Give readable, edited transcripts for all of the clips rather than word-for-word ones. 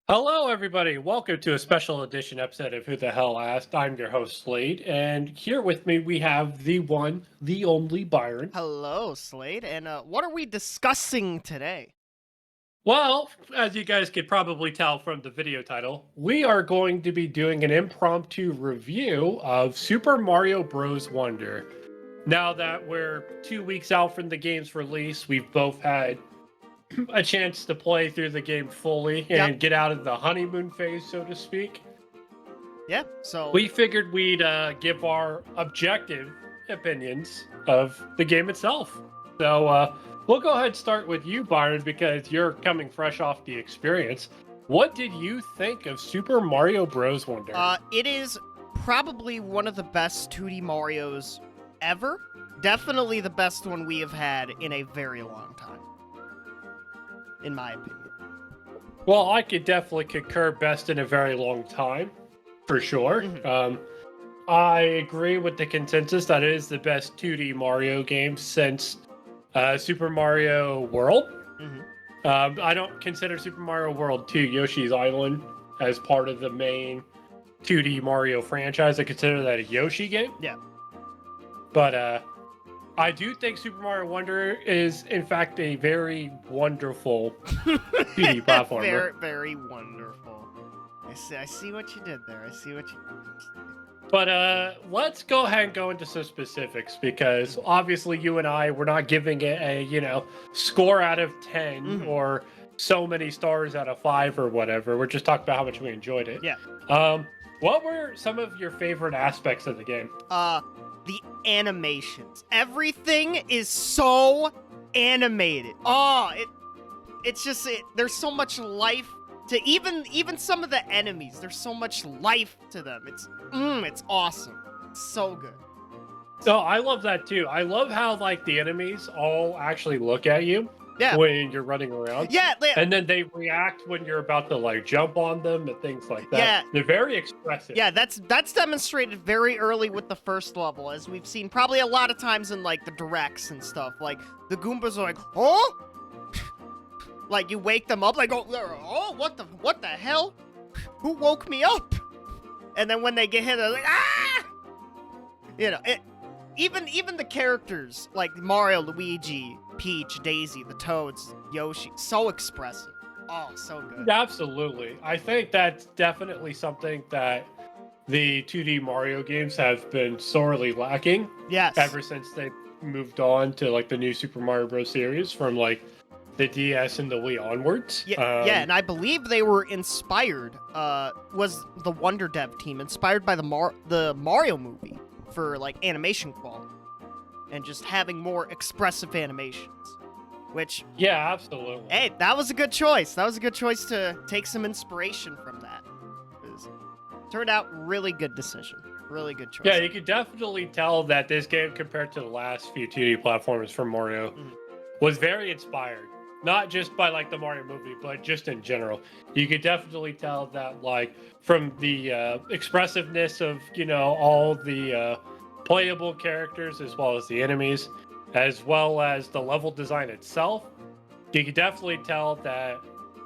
Hello, everybody. Welcome to a special edition episode of Who the Hell Asked. I'm your host, Slade, and here with me we have the one, the only Byron. Hello, Slade, and what are we discussing today? Well, as you guys could probably tell from the video title, we are going to be doing an impromptu review of Super Mario Bros. Wonder. Now that we're 2 weeks out from the game's release, we've both had a chance to play through the game fully Yep. and get out of the honeymoon phase, so to speak. Yeah, so We figured we'd give our objective opinions of the game itself. So we'll go ahead and start with you, Byron, because you're coming fresh off the experience. What did you think of Super Mario Bros. Wonder? it is probably one of the best 2D Marios ever. Definitely the best one we have had in a very long time, in my opinion. Well, I could definitely concur best in a very long time, for sure. Mhm. I agree with the consensus that it is the best 2D Mario game since Super Mario World. Mhm. I don't consider Super Mario World 2 Yoshi's Island as part of the main 2D Mario franchise. I consider that a Yoshi game. Yeah. But I do think Super Mario Wonder is, in fact, a very wonderful 2D platformer. Very, very wonderful. I see what you did there. I see what you did. But let's go ahead and go into some specifics because obviously you and I we're not giving it a score out of 10 Mhm. or so many stars out of 5 or whatever. We're just talking about how much we enjoyed it. Yeah. What were some of your favorite aspects of the game? The animations. Everything is so animated. It's just there's so much life to even some of the enemies. There's so much life to them. It's awesome. It's so good. So I love that too. I love how like the enemies all actually look at you Yeah. when you're running around. Yeah, And then they react when you're about to like jump on them and things like that. Yeah. They're very expressive. yeah, that's demonstrated very early with the first level, as we've seen probably a lot of times in like the directs and stuff. Like the Goombas are like, oh, like you wake them up, like oh, what the hell? Who woke me up? And then when they get hit, they're like, ah! Even the characters like Mario, Luigi, Peach, Daisy, the Toads, Yoshi, so expressive. Oh, so good. Absolutely. I think that's definitely something that the 2D Mario games have been sorely lacking Yes. ever since they moved on to like the new Super Mario Bros. Series from like the DS and the Wii onwards. Yeah, and I believe they were inspired. Was the Wonder Dev team inspired by the Mario movie for like animation quality and just having more expressive animations? Which, Yeah, absolutely. hey, that was a good choice. That was a good choice to take some inspiration from that. Turned out really good decision. Really good choice. Yeah, you could definitely tell that this game, compared to the last few 2D platformers from Mario, Mhm. was very inspired. Not just by like the Mario movie, but just in general. You could definitely tell that, like, from the expressiveness of all the playable characters as well as the enemies, as well as the level design itself. You could definitely tell that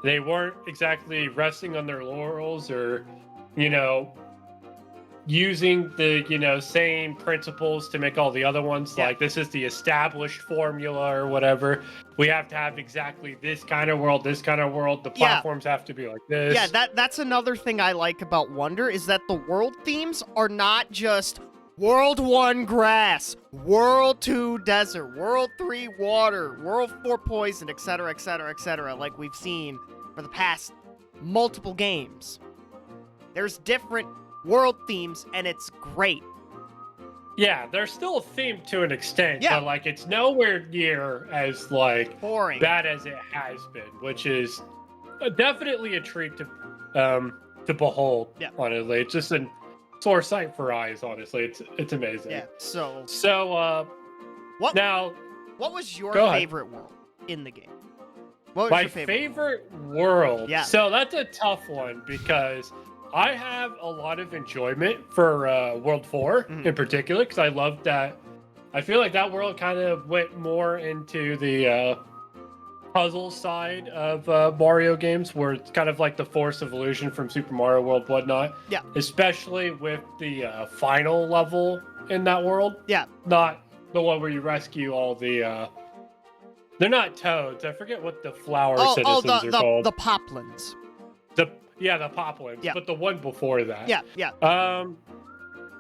they weren't exactly resting on their laurels or you know using the same principles to make all the other ones. Yeah. Like, this is the established formula or whatever. We have to have exactly this kind of world, this kind of world. The Yeah. platforms have to be like this. Yeah, that's another thing I like about Wonder is that the world themes are not just World 1 grass, World 2 desert, World 3 water, World 4 poison, etc., etc., etc., like we've seen for the past multiple games. There's different world themes, and it's great. Yeah, there's still a theme to an extent, Yeah. but like it's nowhere near as like Boring. bad as it has been, which is definitely a treat to behold. Yeah. Honestly, it's just an sore sight for eyes. Honestly, it's amazing. Yeah, so So what now what was your Go ahead. favorite world in the game? What was my your favorite world. Yeah. So that's a tough one because I have a lot of enjoyment for World 4 Mhm. in particular because I love that. I feel like that world kind of went more into the puzzle side of Mario games, where it's kind of like the Force Evolution from Super Mario World, whatnot. Yeah. Especially with the final level in that world. Yeah. Not the one where you rescue all the. They're not toads. I forget what the flower citizens are called. The Poplins. The Poplins. Yeah. But the one before that. Yeah. Yeah.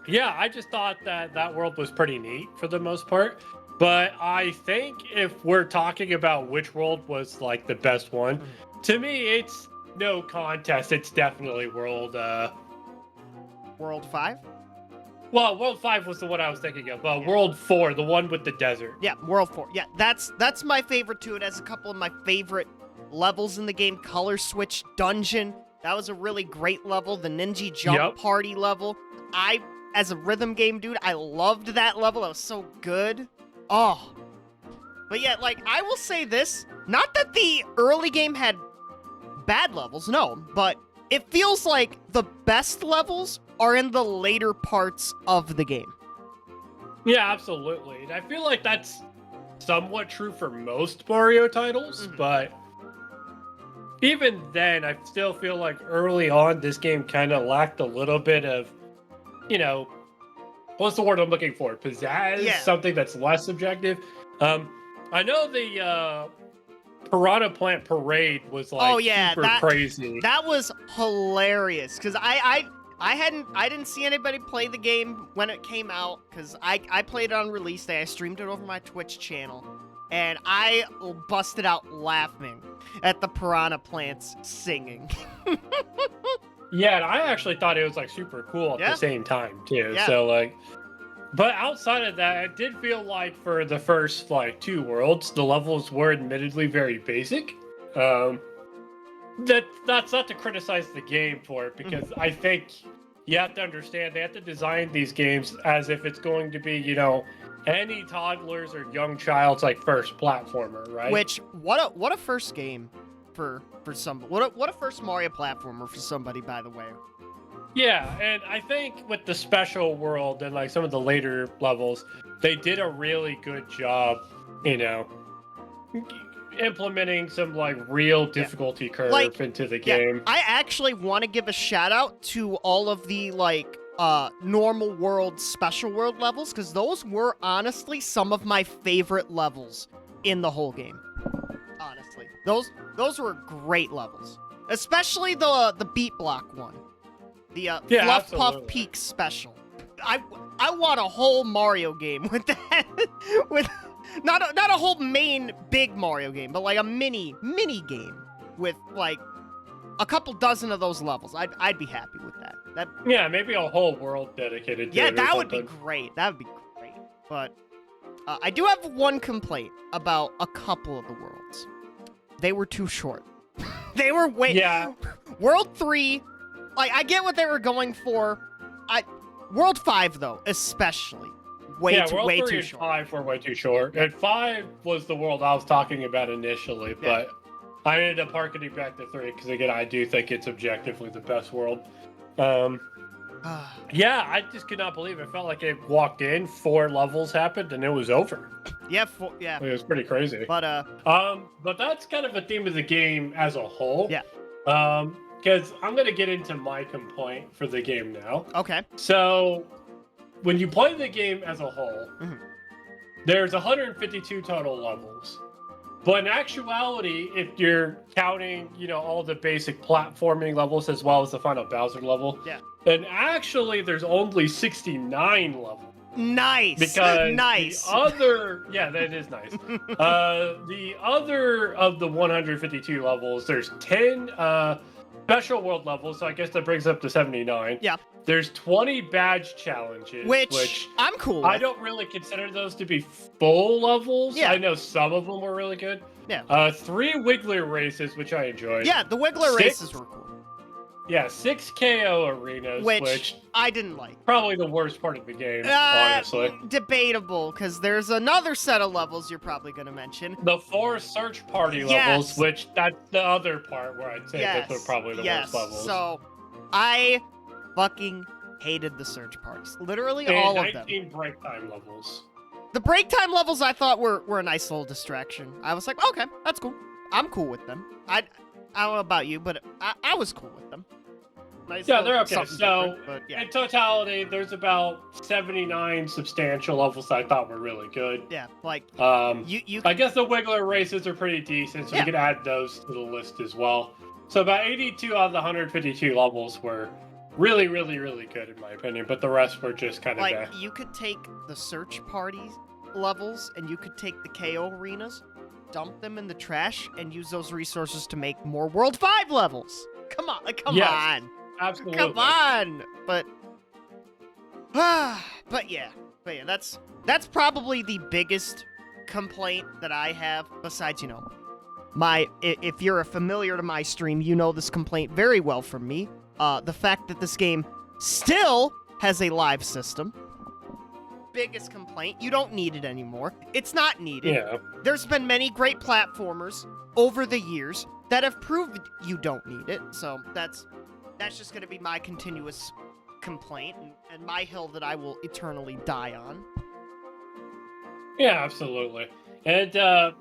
Yeah, I just thought that world was pretty neat for the most part. But I think if we're talking about which world was like the best one, to me it's no contest. It's definitely World 5? Well, World 5 was the one I was thinking of. Yeah. World 4, the one with the desert. Yeah, World 4. Yeah, that's my favorite too. It has a couple of my favorite levels in the game. Color Switch Dungeon. That was a really great level. The Ninja Jump Party level. As a rhythm game dude, I loved that level. That was so good. Oh. But yeah, like, I will say this. Not that the early game had bad levels, no. But it feels like the best levels are in the later parts of the game. Yeah, absolutely. And I feel like that's somewhat true for most Mario titles, but even then, I still feel like early on, this game kind of lacked a little bit of, what's the word I'm looking for? Pizzazz? Yeah. Something that's less subjective. I know the Piranha Plant Parade was like super crazy. That was hilarious because I didn't see anybody play the game when it came out because I played it on release day. I streamed it over my Twitch channel, and I busted out laughing at the piranha plants singing. Yeah, and I actually thought it was like super cool at the same time too. Yeah. So like, but outside of that, it did feel like for the first like 2 worlds, the levels were admittedly very basic. That's not to criticize the game for it, because I think you have to understand they have to design these games as if it's going to be, any toddler's or young child's like first platformer, right? Which what a first game for some what a first Mario platformer for somebody, by the way. Yeah, and I think with the special world and like some of the later levels, they did a really good job, implementing some like real difficulty curve into the game. I actually want to give a shout out to all of the like normal world, special world levels, because those were honestly some of my favorite levels in the whole game. Honestly, those were great levels, especially the beat block one, the Fluff Puff Peak special. I want a whole Mario game with that, with not a whole main big Mario game, but like a mini game with like a couple dozen of those levels. I'd be happy with that. Yeah, maybe a whole world dedicated to it. Yeah, that would be great. That would be great. But I do have one complaint about a couple of the worlds. They were too short. They were way... Yeah. World 3, like, I get what they were going for. World 5, though, especially. Way too short. World 3 and 5 were way too short. And 5 was the world I was talking about initially, but I ended up harkening back to 3 because, again, I do think it's objectively the best world. Yeah, I just could not believe it. It felt like it walked in, 4 levels happened, and it was over. Yeah, It was pretty crazy. But that's kind of a theme of the game as a whole. Yeah. Because I'm gonna get into my complaint for the game now. Okay. So, when you play the game as a whole, there's 152 total levels. But in actuality, if you're counting, all the basic platforming levels as well as the final Bowser level, then actually there's only 69 levels. Nice. Because nice. the other, that is nice. The other of the 152 levels, there's 10 special world levels, so I guess that brings up to 79. Yeah. There's 20 badge challenges, which I'm cool with. I don't really consider those to be full levels. Yeah. I know some of them were really good. Yeah. 3 Wiggler races, which I enjoyed. Yeah, the Wiggler races were cool. Yeah, 6 KO arenas, which I didn't like. Probably the worst part of the game, honestly. Debatable, because there's another set of levels you're probably going to mention. The 4 search party levels, which that's the other part where I'd say that they're probably the worst levels. So I fucking hated the search parties. Literally all of them. 19 break time levels. The break time levels I thought were a nice little distraction. I was like, okay, that's cool. I'm cool with them. I don't know about you, but I was cool with them. Nice Yeah, little they're okay. something So, different, but yeah. in totality, there's about 79 substantial levels I thought were really good. Yeah, like you I guess the Wiggler races are pretty decent, so Yeah. we could add those to the list as well. So about 82 out of the 152 levels were really, really, really good in my opinion, but the rest were just kind of like you could take the search party levels and you could take the KO arenas, dump them in the trash, and use those resources to make more World 5 levels. Come on, Yes. on. Absolutely. Come on. But yeah, that's probably the biggest complaint that I have besides, if you're a familiar to my stream, you know this complaint very well from me. The fact that this game still has a live system. Biggest complaint. You don't need it anymore. It's not needed. Yeah. There's been many great platformers over the years that have proved you don't need it. So that's just going to be my continuous complaint and my hill that I will eternally die on. Yeah, absolutely. And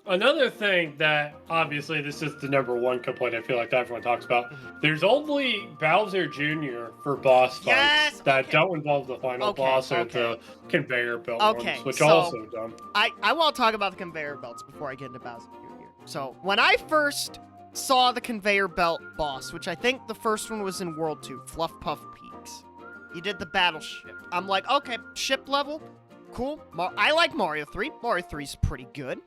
another thing that obviously this is the number one complaint I feel like everyone talks about. There's only Bowser Jr. for boss fights that don't involve the final boss or the conveyor belt ones, which so are also dumb. I want to talk about the conveyor belts before I get into Bowser Jr. So when I first saw the conveyor belt boss, which I think the first one was in World 2, Fluff Puff Peaks. You did the battleship. I'm like, okay, ship level, cool. I like Mario 3. Mario 3's pretty good.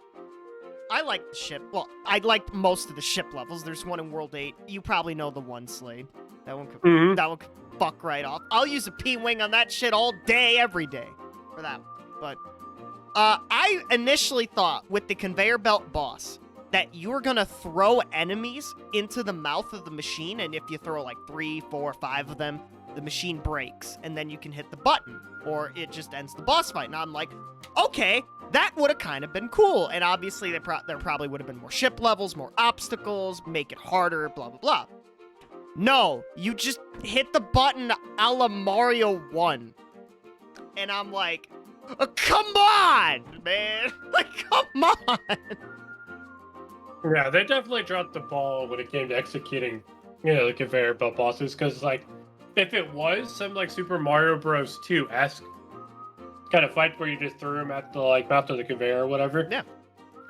I like the ship. Well, I liked most of the ship levels. There's one in World 8. You probably know the one, Slade. That one could fuck right off. I'll use a P-Wing on that shit all day, every day for that one. But I initially thought with the conveyor belt boss that you were gonna throw enemies into the mouth of the machine, and if you throw like 3, 4, 5 of them, the machine breaks, and then you can hit the button, or it just ends the boss fight. And I'm like, okay, that would have kind of been cool. And obviously, there probably would have been more ship levels, more obstacles, make it harder, blah, blah, blah. No, you just hit the button a la Mario 1. And I'm like, come on, man. Like, come on. Yeah, they definitely dropped the ball when it came to executing, the conveyor belt bosses. Because, like, if it was some like Super Mario Bros. 2-esque kind of fight where you just threw them at the mouth of the conveyor or whatever, yeah,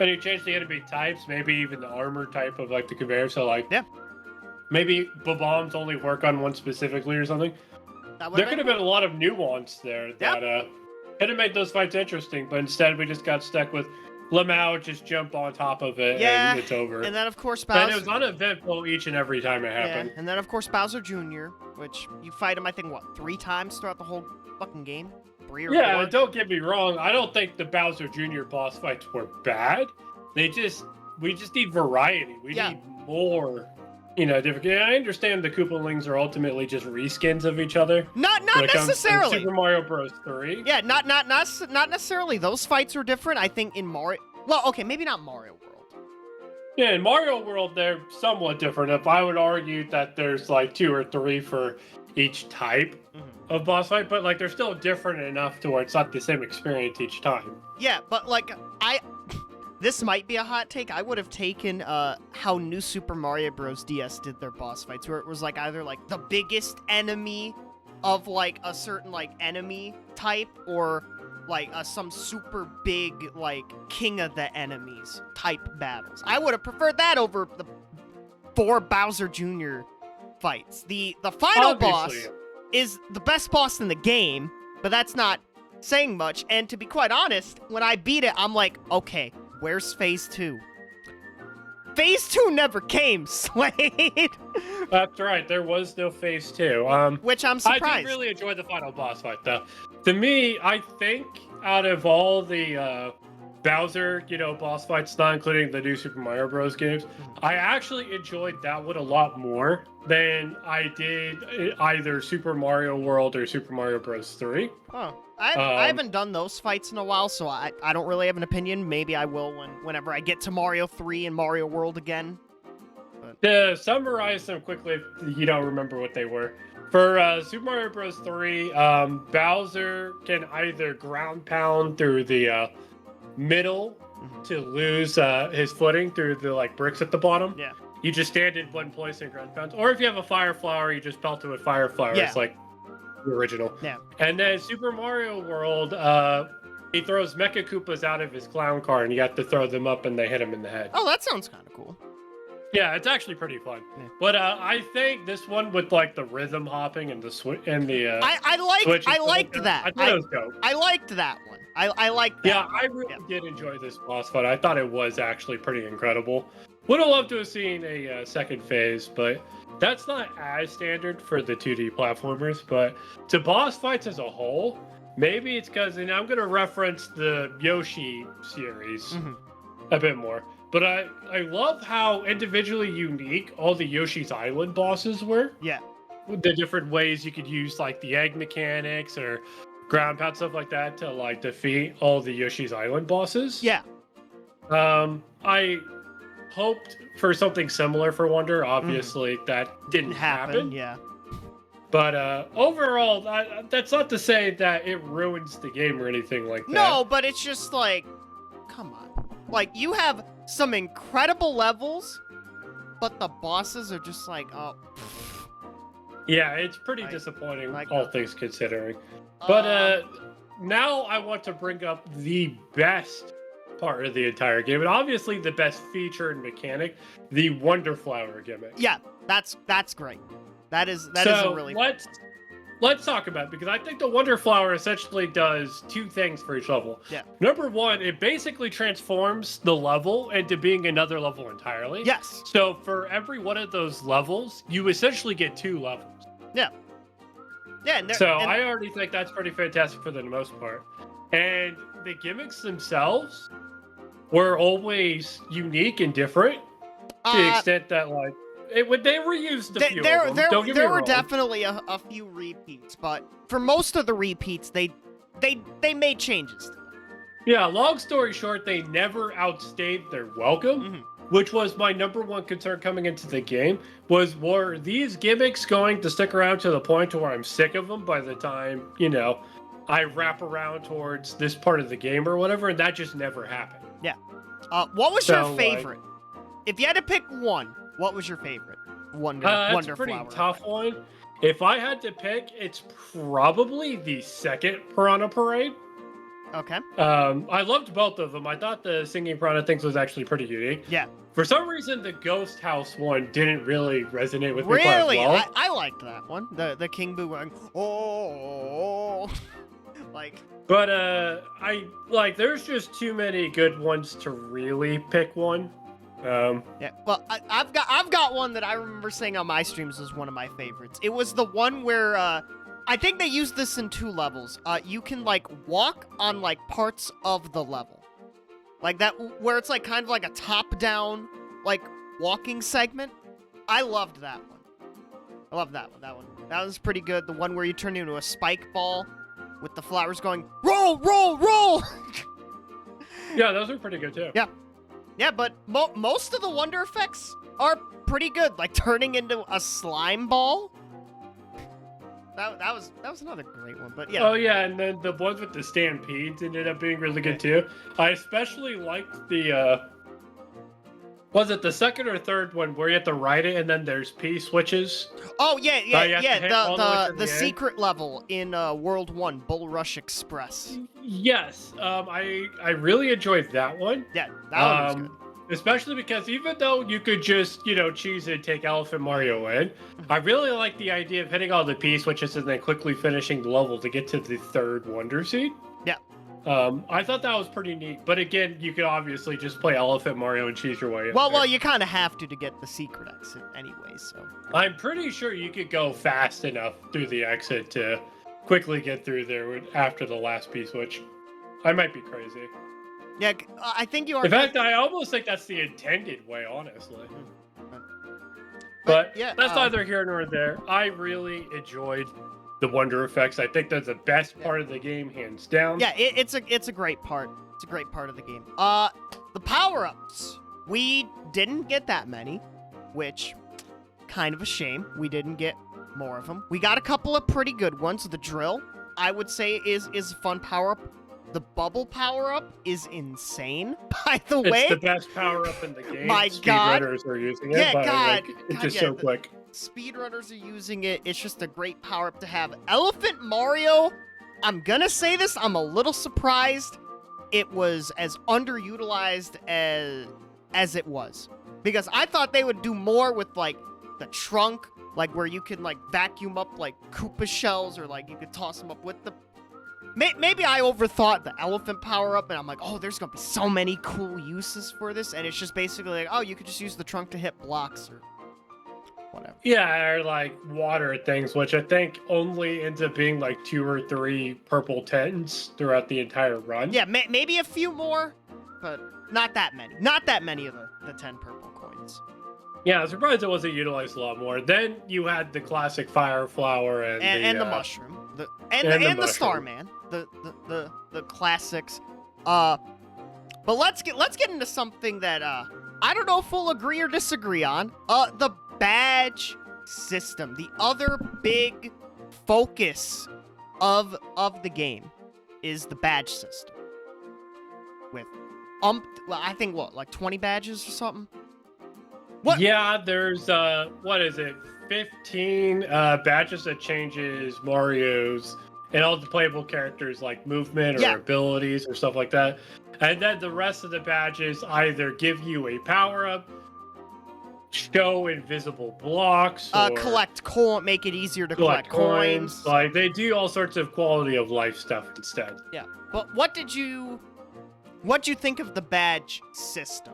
and you change the enemy types, maybe even the armor type of like the conveyor. So yeah, maybe the bombs only work on one specifically or something. There could have been a lot of nuance there that could have made those fights interesting. But instead, we just got stuck with Lamau just jump on top of it and it's over. And then of course Bowser. And it was uneventful each and every time it happened. Yeah, and then of course Bowser Jr., which you fight him I think 3 times throughout the whole fucking game? 3 or 4? Yeah, don't get me wrong. I don't think the Bowser Jr. boss fights were bad. We just need variety. We need more, different. Yeah, I understand the Koopalings are ultimately just reskins of each other. Not necessarily. Super Mario Bros. 3. Yeah, not necessarily. Those fights were different. I think in Mario. Well, okay, maybe not Mario World. Yeah, in Mario World they're somewhat different. If I would argue that there's like 2 or 3 for each type of boss fight, but like they're still different enough to where it's not the same experience each time. Yeah, but like this might be a hot take. I would have taken how New Super Mario Bros. DS did their boss fights, where it was like either like the biggest enemy of like a certain like enemy type, or like some super big like king of the enemies type battles. I would have preferred that over the 4 Bowser Jr. fights. The final boss is the best boss in the game, but that's not saying much. And to be quite honest, when I beat it, I'm like, okay, where's Phase 2? Phase 2 never came, Slade. That's right. There was no Phase 2. Which I'm surprised. I did really enjoy the final boss fight, though. To me, I think out of all the Bowser, boss fights, not including the new Super Mario Bros. Games, I actually enjoyed that one a lot more than I did either Super Mario World or Super Mario Bros. 3. Huh. I haven't done those fights in a while, so I don't really have an opinion. Maybe I will whenever I get to Mario 3 and Mario World again. But... To summarize them quickly, if you don't remember what they were. For Super Mario Bros. 3, Bowser can either ground pound through the middle to lose his footing through the like bricks at the bottom. Yeah. You just stand in one place and ground pounds. Or if you have a fire flower, you just pelt it with fire flower. Yeah. It's like the original. Yeah. And then Super Mario World, he throws Mecha Koopas out of his clown car, and you have to throw them up, and they hit him in the head. Oh, that sounds kind of cool. Yeah, it's actually pretty fun. Yeah. But I think this one with like the rhythm hopping and the I liked that. I thought it was dope. I liked that one. I liked that. Yeah, I really did enjoy this boss fight. I thought it was actually pretty incredible. Would have loved to have seen a second phase, but that's not as standard for the 2D platformers. But to boss fights as a whole, maybe it's because, and I'm going to reference the Yoshi series a bit more. But I love how individually unique all the Yoshi's Island bosses were. Yeah. The different ways you could use like the egg mechanics or ground pound stuff like that to like defeat all the Yoshi's Island bosses. Yeah. I hoped for something similar for Wonder. Obviously, that didn't happen. Yeah. But overall, that's not to say that it ruins the game or anything like that. No, but it's just like, come on. Like, you have some incredible levels, but the bosses are just like, oh. Yeah, it's pretty Like- disappointing, like- all things considering. But now I want to bring up the best part of the entire game, and obviously the best feature and mechanic, the Wonder Flower gimmick. Yeah, that's great. That is a really let's talk about it, because I think the Wonder Flower essentially does two things for each level. Yeah. Number one, it basically transforms the level into being another level entirely. Yes. So for every one of those levels, you essentially get two levels. Yeah. Yeah. I already think that's pretty fantastic for the most part. And the gimmicks themselves were always unique and different to the extent that like they reused a few of them. Don't get me there were wrong. definitely a few repeats, but for most of the repeats, they made changes to them. Yeah, long story short, they never outstayed their welcome, which was my number one concern coming into the game, were these gimmicks going to stick around to the point to where I'm sick of them by the time, I wrap around towards this part of the game or whatever, and that just never happened. Yeah. What was So, your favorite? If you had to pick one, what was your favorite? Wonder That's a pretty Flower tough effect. one. If I had to pick, it's probably the second Piranha Parade. Okay. I loved both of them. I thought the Singing Piranha things was actually pretty unique. Yeah. For some reason, the Ghost House one didn't really resonate with me Really? quite well. I liked that one. The King Boo going, oh, like. But there's just too many good ones to really pick one. Yeah. Well, I've got one that I remember saying on my streams was one of my favorites. It was the one where I think they used this in 2 levels. You can like walk on like parts of the level, like that where it's like kind of like a top-down like walking segment. I loved that one. I love that one. That was pretty good. The one where you turn into a spike ball with the flowers going roll, roll, roll. Yeah, those are pretty good too. Yeah. Yeah, but most of the wonder effects are pretty good. Like turning into a slime ball. That was another great one. But yeah. Oh yeah, and then the ones with the stampedes ended up being really good too. I especially liked the was it the second or third one where you have to ride it and then there's P switches? Oh yeah. you have to hit all the way to The the end? secret level in World 1, Bull Rush Express. Yes, I really enjoyed that one. Yeah, that one was good. Especially because even though you could just, choose and take Elephant Mario in, I really like the idea of hitting all the P switches and then quickly finishing the level to get to the third Wonder Seed. Yeah. I thought that was pretty neat. But again, you could obviously just play Elephant Mario and cheese your way in Well, there. you kind of have to get the secret exit anyway, so. I'm pretty sure you could go fast enough through the exit to quickly get through there after the last P switch. I might be crazy. Yeah, I think you are. In fact, I almost think that's the intended way, honestly. But But yeah, that's neither here nor there. I really enjoyed the wonder effects. I think that's the best part of the game, hands down. Yeah, it's a great part. It's a great part of the game. The power-ups. We didn't get that many, which kind of a shame. We didn't get more of them. We got a couple of pretty good ones. The drill, I would say, is a fun power-up. The bubble power-up is insane, by the It's way. the best power-up in the game. My God. Speedrunners are using it, Yeah, but God. it's just so quick. Speedrunners are using it. It's just a great power-up to have. Elephant Mario, I'm gonna say this, I'm a little surprised it was as underutilized as it was. Because I thought they would do more with, like, the trunk, like, where you can, like, vacuum up, like, Koopa shells, or, like, you could toss them up with the... Maybe I overthought the elephant power-up, and I'm like, oh, there's gonna be so many cool uses for this, and it's just basically like, oh, you could just use the trunk to hit blocks, or whatever. Yeah, or, like, water things, which I think only ends up being, like, 2 or 3 purple tins throughout the entire run. Yeah, maybe a few more, but not that many. Not that many of the 10 purple coins. Yeah, I'm surprised it wasn't utilized a lot more. Then you had the classic fire flower And the mushroom. The Starman. The classics. But let's get into something that I don't know if we'll agree or disagree on. The badge system. The other big focus of the game is the badge system. With well, I think like 20 badges or something. What? Yeah, there's what is it? 15 badges that changes Mario's and all the playable characters, like movement or abilities or stuff like that. And then the rest of the badges either give you a power-up, show invisible blocks, or collect coin, make it easier to collect coins. Like, they do all sorts of quality of life stuff instead. Yeah, but what'd you think of the badge system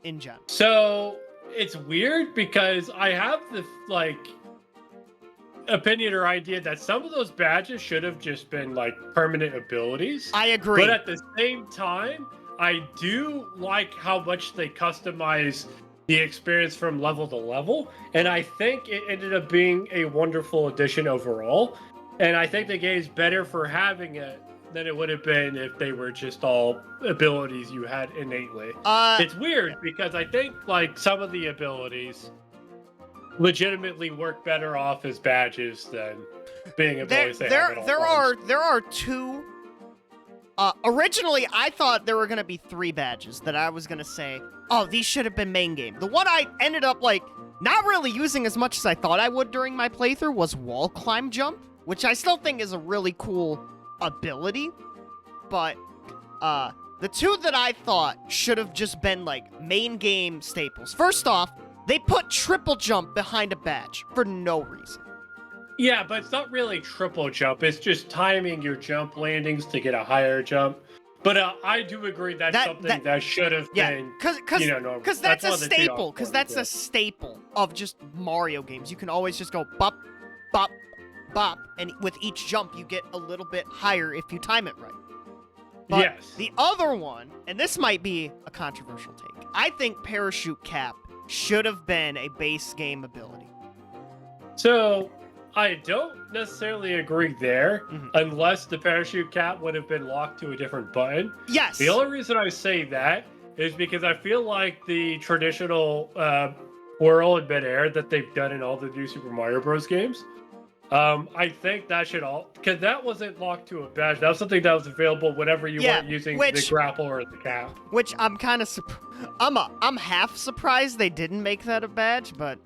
in general? So it's weird because I have the opinion or idea that some of those badges should have just been like permanent abilities. I agree. But at the same time, I do like how much they customize the experience from level to level, and I think it ended up being a wonderful addition overall. And I think the game's better for having it than it would have been if they were just all abilities you had innately. It's weird because I think like some of the abilities legitimately work better off as badges than being abilities. There are two. Originally, I thought there were gonna be 3 badges that I was gonna say, oh, these should have been main game. The one I ended up like not really using as much as I thought I would during my playthrough was wall climb jump, which I still think is a really cool ability, but the 2 that I thought should have just been like main game staples. First off, they put triple jump behind a badge for no reason. Yeah, but it's not really triple jump. It's just timing your jump landings to get a higher jump. But I do agree that's something that should have been, because that's a staple. Because that's a staple of just Mario games. You can always just go bop, bop, bop, and with each jump you get a little bit higher if you time it right. But yes. The other one, and this might be a controversial take, I think parachute cap should have been a base game ability. So I don't necessarily agree there, unless the parachute cap would have been locked to a different button. Yes. The only reason I say that is because I feel like the traditional whirl in midair that they've done in all the new Super Mario Bros. Games, I think that should because that wasn't locked to a badge. That was something that was available whenever you weren't using the grapple or the cap. Which I'm kind of I'm half surprised they didn't make that a badge, but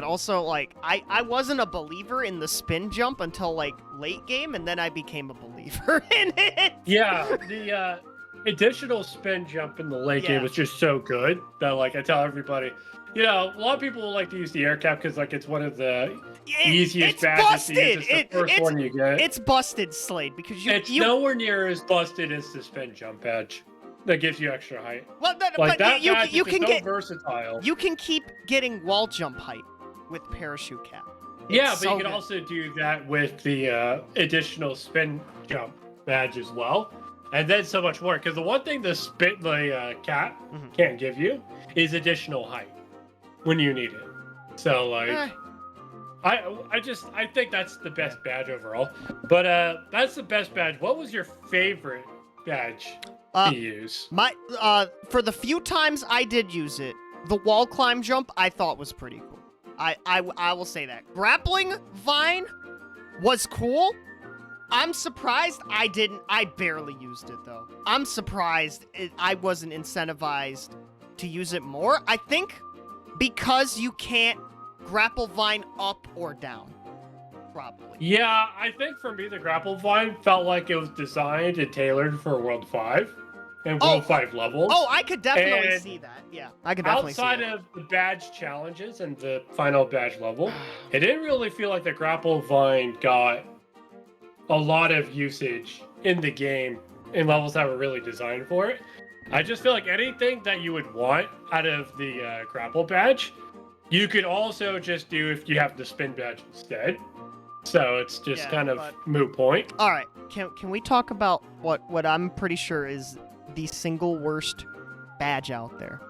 also like I wasn't a believer in the spin jump until like late game, and then I became a believer in it. Yeah, the additional spin jump in the late game is just so good that like I tell everybody. You know, a lot of people like to use the air cap because, like, it's one of the easiest badges to use. It's the first one you get. It's busted, Slade, because it's nowhere near as busted as the spin jump badge that gives you extra height. Well, like that you badge can is get versatile. You can keep getting wall jump height with parachute cap. But you can also do that with the additional spin jump badge as well, and then so much more. Because the one thing the cap can't give you is additional height when you need it. So like I think that's the best badge overall. But that's the best badge. What was your favorite badge to use? My for the few times I did use it, the wall climb jump I thought was pretty cool. I will say that. Grappling vine was cool, I'm surprised I barely used it, though. I'm surprised I wasn't incentivized to use it more. I think because you can't grapple vine up or down. Probably. Yeah, I think for me, the grapple vine felt like it was designed and tailored for World 5 and World 5 levels. Oh, I could definitely And see that. Yeah, I could definitely see outside that. of the badge challenges and the final badge level, it didn't really feel like the grapple vine got a lot of usage in the game in levels that were really designed for it. I just feel like anything that you would want out of the grapple badge, you could also just do if you have the spin badge instead. So it's just kind of moot point. All right, can we talk about what I'm pretty sure is the single worst badge out there?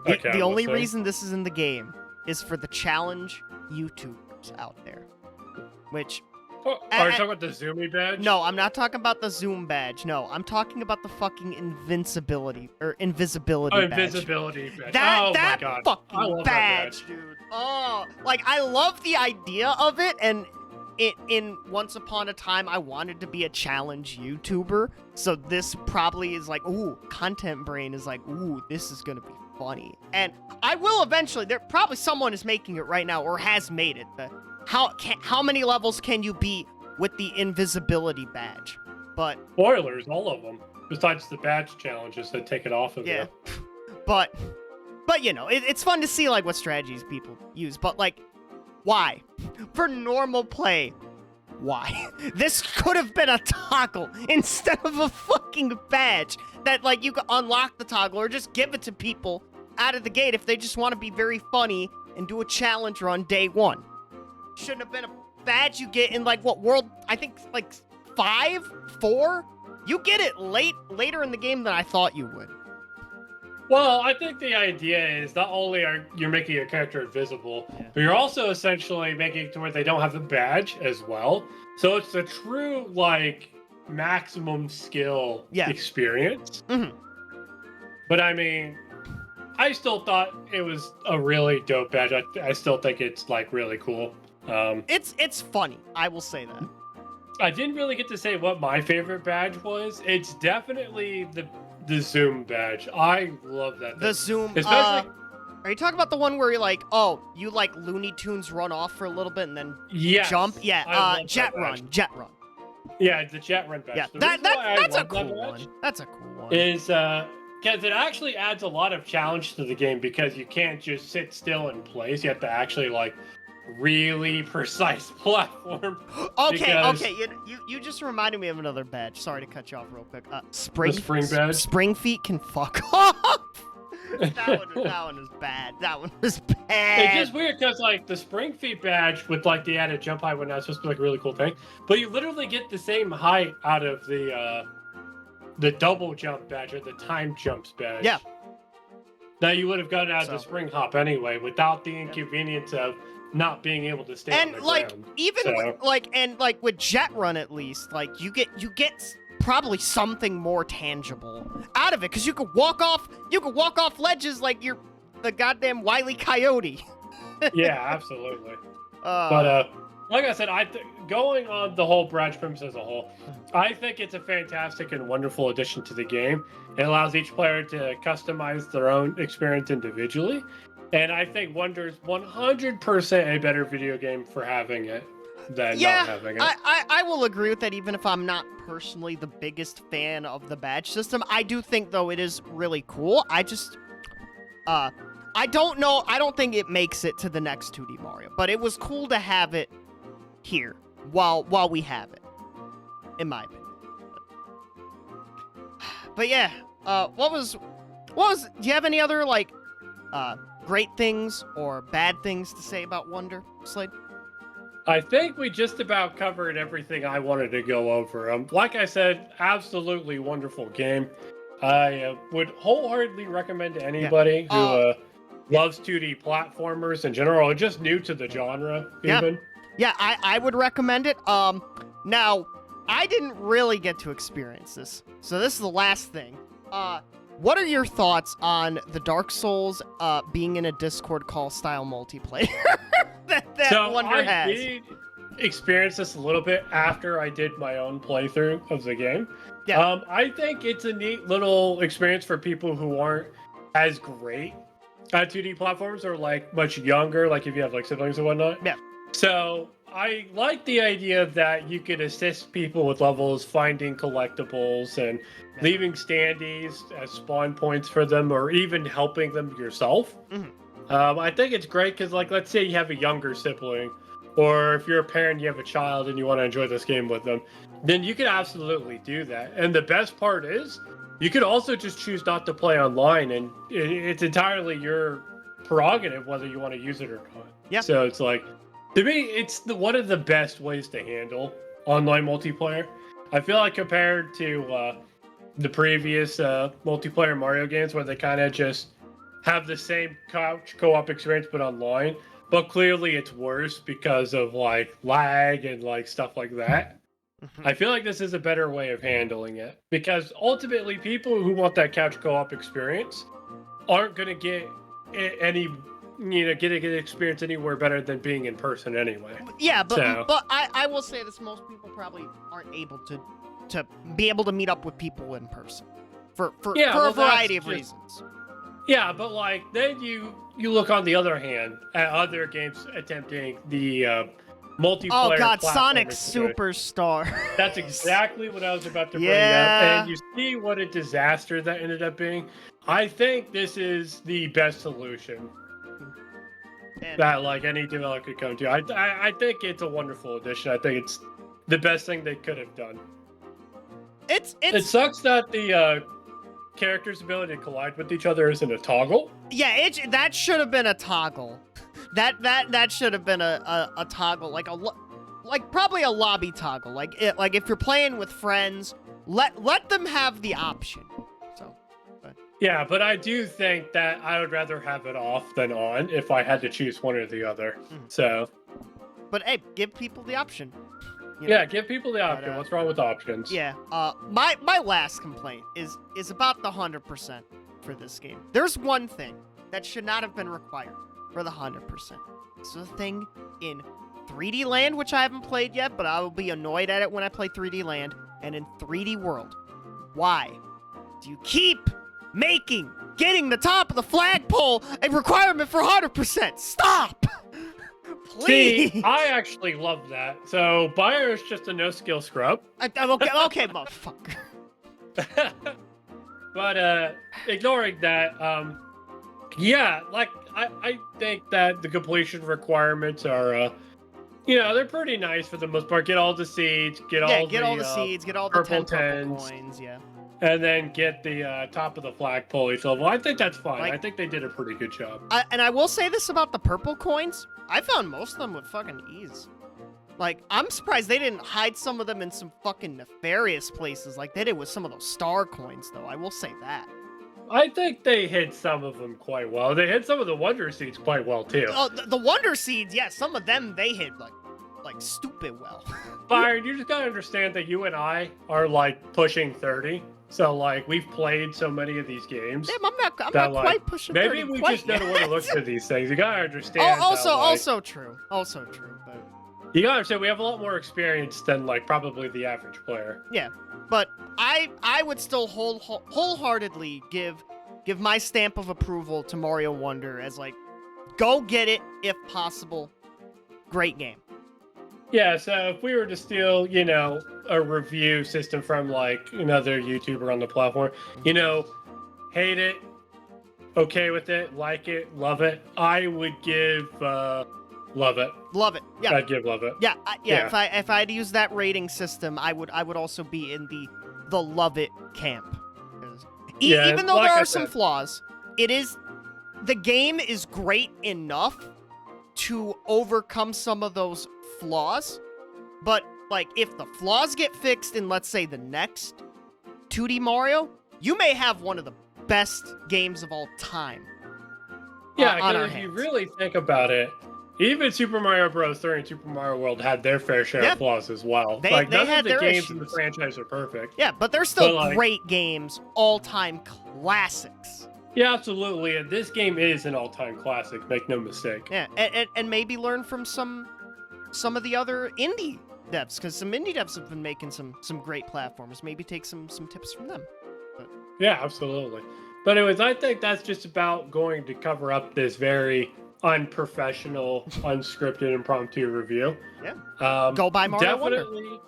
The only reason this is in the game is for the challenge YouTubers out there, which. Are you talking about the Zoomy badge? No, I'm not talking about the Zoom badge. No, I'm talking about the fucking invisibility badge. Invisibility badge. That my God. fucking badge, dude. Oh, like I love the idea of it, and in Once Upon a Time, I wanted to be a challenge YouTuber, so this probably is like, ooh, Content Brain is like, ooh, this is gonna be funny, and I will eventually. There probably someone is making it right now or has made it. How many levels can you beat with the invisibility badge? But spoilers, all of them. Besides the badge challenges that take it off of you. But you know, it's fun to see like what strategies people use. But like, why? For normal play, why? This could have been a toggle instead of a fucking badge that like you could unlock the toggle or just give it to people out of the gate if they just want to be very funny and do a challenge run day one. Shouldn't have been a badge you get in like what world? I think like 5, 4. You get it later in the game than I thought you would. Well, I think the idea is not only are you making your character invisible, but you're also essentially making it to where they don't have a badge as well. So it's a true like maximum skill experience. Mm-hmm. But I mean, I still thought it was a really dope badge. I still think it's like really cool. It's funny. I will say that. I didn't really get to say what my favorite badge was. It's definitely the Zoom badge. I love that. The Zoom. Especially, are you talking about the one where you're like, oh, you like Looney Tunes run off for a little bit and then jump? Yeah. Jet run. Yeah, the jet run badge. Yeah, that's a cool one. That's a cool one. Is because it actually adds a lot of challenge to the game because you can't just sit still in place. You have to actually like really precise platform. Okay. You just reminded me of another badge. Sorry to cut you off real quick. Spring badge. Spring feet can fuck off. that one is bad. That one was bad. It's just weird because like the spring feet badge with like the added jump height when that's supposed to be like a really cool thing, but you literally get the same height out of the double jump badge or the time jumps badge. Yeah. Now you would have gotten out of the spring hop anyway without the inconvenience of not being able to stay on the like ground. Even with jet run at least, like you get probably something more tangible out of it because you could walk off ledges like you're the goddamn Wile E. Coyote. Yeah, absolutely. But like I said, going on the whole badge premise as a whole, I think it's a fantastic and wonderful addition to the game. It allows each player to customize their own experience individually. And I think Wonder's 100% a better video game for having it than not having it. I will agree with that, even if I'm not personally the biggest fan of the badge system. I do think, though, it is really cool. I just, I don't know. I don't think it makes it to the next 2D Mario, but it was cool to have it here while we have it, in my opinion. But yeah, what was? Do you have any other like, great things or bad things to say about Wonder, Slade? I think we just about covered everything I wanted to go over. Like I said, absolutely wonderful game. I would wholeheartely recommend to anybody who loves 2D platformers in general, or just new to the genre, even. Yeah, I would recommend it. Now, I didn't really get to experience this, so this is the last thing. What are your thoughts on the Dark Souls being in a Discord call style multiplayer that Wonder has? experienced this a little bit after I did my own playthrough of the game. Yeah. I think it's a neat little experience for people who aren't as great at 2D platforms or like much younger, like if you have like siblings and whatnot. Yeah. So I like the idea that you could assist people with levels, finding collectibles, and leaving standees as spawn points for them, or even helping them yourself. I think it's great because, like, let's say you have a younger sibling, or if you're a parent, you have a child and you want to enjoy this game with them, then you can absolutely do that. And the best part is, you could also just choose not to play online, and it's entirely your prerogative whether you want to use it or not. Yeah. So it's like, to me, it's one of the best ways to handle online multiplayer. I feel like compared to the previous multiplayer Mario games, where they kind of just have the same couch co-op experience but online, but clearly it's worse because of like lag and like stuff like that. I feel like this is a better way of handling it, because ultimately people who want that couch co-op experience aren't going to get any, get an experience anywhere better than being in person anyway. Yeah, but I will say this: most people probably aren't able to be able to meet up with people in person for a variety of reasons. Yeah, but like then you look on the other hand at other games attempting the multiplayer. Oh God, Sonic experience. Superstar. That's exactly what I was about to bring up, and you see what a disaster that ended up being. I think this is the best solution that like any developer could come to. I think it's a wonderful addition. I think it's the best thing they could have done. It sucks that the characters' ability to collide with each other isn't a toggle. Yeah, that should have been a toggle. That should have been a toggle, like probably a lobby toggle. Like if you're playing with friends, let them have the option. So. Yeah, but I do think that I would rather have it off than on if I had to choose one or the other. So. But hey, give people the option. Yeah, give people the option. But, what's wrong with options? Yeah. My last complaint is about the 100% for this game. There's one thing that should not have been required for the 100%. This is a thing in 3D Land, which I haven't played yet, but I will be annoyed at it when I play 3D Land, and in 3D World. Why do you keep making getting the top of the flagpole a requirement for 100%? Stop! Please. See, I actually love that. So Byron's just a no-skill scrub. Okay, motherfucker. But ignoring that, yeah, like I think that the completion requirements are, they're pretty nice for the most part. Get all the seeds, get all the seeds, get all the 10 purple tens, coins, yeah. And then get the top of the flagpole each level. I think that's fine. I think they did a pretty good job. And I will say this about the purple coins. I found most of them with fucking ease. Like, I'm surprised they didn't hide some of them in some fucking nefarious places like they did with some of those star coins, though. I will say that. I think they hid some of them quite well. They hid some of the Wonder Seeds quite well, too. Oh, the Wonder Seeds, yeah, some of them they hid, like stupid well. Byron, you just gotta understand that you and I are, like, pushing 30. So, like, we've played so many of these games. Damn, I'm not quite pushing 30 maybe we just don't want to look at these things. You gotta understand. Also true. But you gotta understand, we have a lot more experience than, like, probably the average player. Yeah, but I would still wholeheartedly give my stamp of approval to Mario Wonder as, like, go get it if possible. Great game. Yeah, so if we were to steal, a review system from, like, another YouTuber on the platform, hate it, okay with it, like it, love it, I would give, love it. Love it, yeah. I'd give love it. Yeah, yeah. If I had used that rating system, I would also be in the love it camp. Even though there are some flaws, the game is great enough to overcome some of those flaws, but like if the flaws get fixed in, let's say, the next 2D Mario, you may have one of the best games of all time. Yeah, because if you really think about it, even Super Mario Bros. 3 and Super Mario World had their fair share of flaws as well. They none had of the games issues in the franchise are perfect. Yeah, but they're still great games, all-time classics. Yeah, absolutely. And this game is an all-time classic, make no mistake. Yeah, and maybe learn from some some of the other indie devs, because some indie devs have been making some great platformers. Maybe take some tips from them. Yeah, absolutely. But anyways, I think that's just about going to cover up this very unprofessional, unscripted, impromptu review. Yeah. Go buy Mario Wonder. Definitely.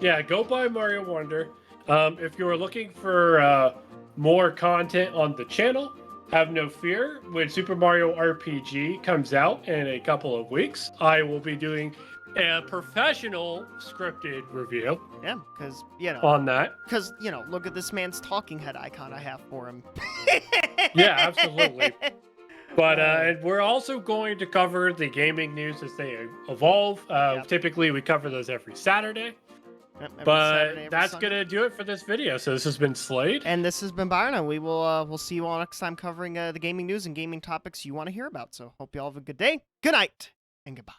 Yeah, go buy Mario Wonder. If you're looking for more content on the channel, have no fear. When Super Mario RPG comes out in a couple of weeks, I will be doing a professional scripted review. Yeah, because, on that. Because, look at this man's talking head icon I have for him. Yeah, absolutely. But and we're also going to cover the gaming news as they evolve. Typically, we cover those every Saturday. Yep, every but Saturday, that's Sunday. going to do it for this video. So this has been Slade. And this has been Byron, and we'll see you all next time covering the gaming news and gaming topics you want to hear about. So hope you all have a good day, good night, and goodbye.